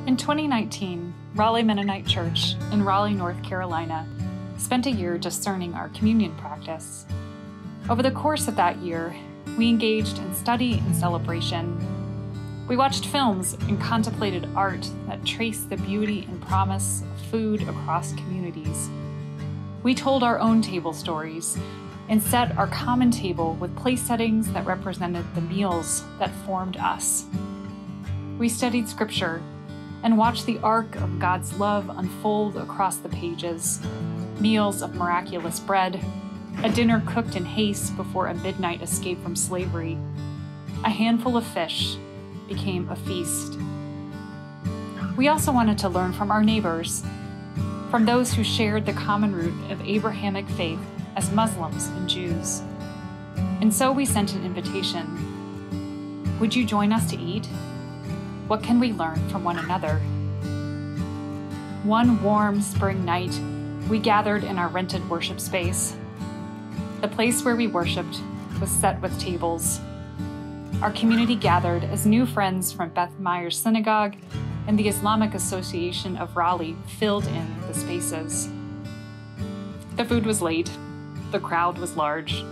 In 2019, Raleigh Mennonite Church in Raleigh, North Carolina, spent a year discerning our communion practice. Over the course of that year, we engaged in study and celebration. We watched films and contemplated art that traced the beauty and promise of food across communities. We told our own table stories and set our common table with place settings that represented the meals that formed us. We studied scripture and watched the arc of God's love unfold across the pages. Meals of miraculous bread, a dinner cooked in haste before a midnight escape from slavery. A handful of fish became a feast. We also wanted to learn from our neighbors, from those who shared the common root of Abrahamic faith as Muslims and Jews. And so we sent an invitation. Would you join us to eat? What can we learn from one another? One warm spring night, we gathered in our rented worship space. The place where we worshiped was set with tables. Our community gathered as new friends from Beth Myers Synagogue and the Islamic Association of Raleigh filled in the spaces. The food was late. The crowd was large.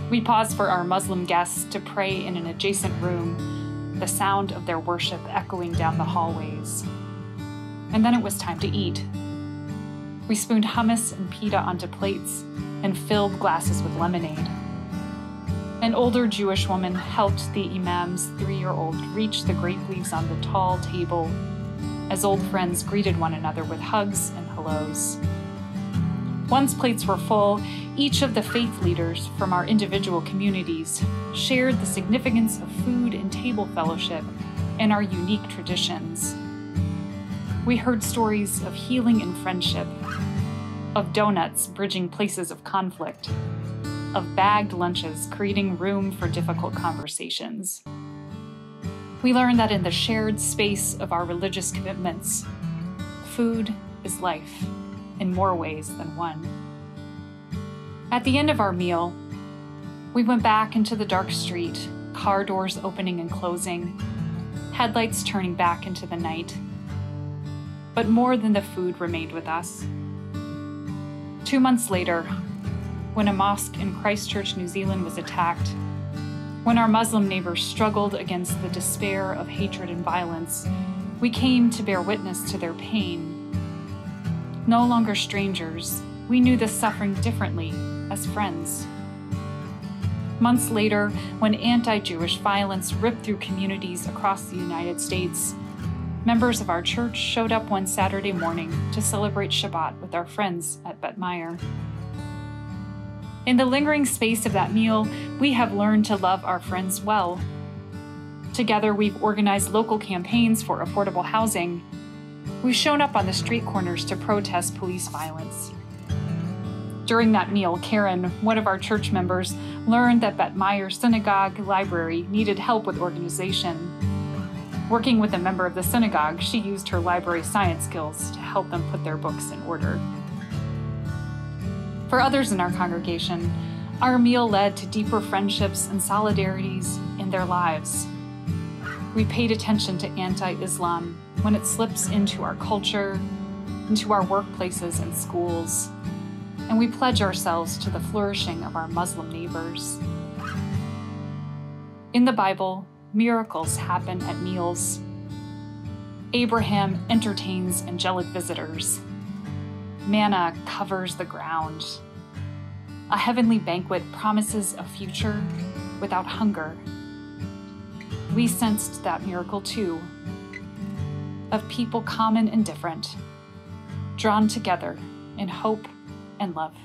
We paused for our Muslim guests to pray in an adjacent room, the sound of their worship echoing down the hallways. And then it was time to eat. We spooned hummus and pita onto plates and filled glasses with lemonade. An older Jewish woman helped the imam's 3-year-old reach the grape leaves on the tall table as old friends greeted one another with hugs and hellos. Once plates were full, each of the faith leaders from our individual communities shared the significance of food and table fellowship and our unique traditions. We heard stories of healing and friendship, of donuts bridging places of conflict, of bagged lunches creating room for difficult conversations. We learned that in the shared space of our religious commitments, food is life in more ways than one. At the end of our meal, we went back into the dark street, car doors opening and closing, headlights turning back into the night. But more than the food remained with us. 2 months later, when a mosque in Christchurch, New Zealand was attacked, when our Muslim neighbors struggled against the despair of hatred and violence, we came to bear witness to their pain. No longer strangers, we knew the suffering differently as friends. Months later, when anti-Jewish violence ripped through communities across the United States, members of our church showed up one Saturday morning to celebrate Shabbat with our friends at Beth Myers. In the lingering space of that meal, we have learned to love our friends well. Together, we've organized local campaigns for affordable housing. We've shown up on the street corners to protest police violence. During that meal, Karen, one of our church members, learned that Beth Myers Synagogue Library needed help with organization. Working with a member of the synagogue, she used her library science skills to help them put their books in order. For others in our congregation, our meal led to deeper friendships and solidarities in their lives. We paid attention to anti-Islam when it slips into our culture, into our workplaces and schools, and we pledge ourselves to the flourishing of our Muslim neighbors. In the Bible, miracles happen at meals. Abraham entertains angelic visitors. Manna covers the ground. A heavenly banquet promises a future without hunger. We sensed that miracle too, of people common and different, drawn together in hope and love.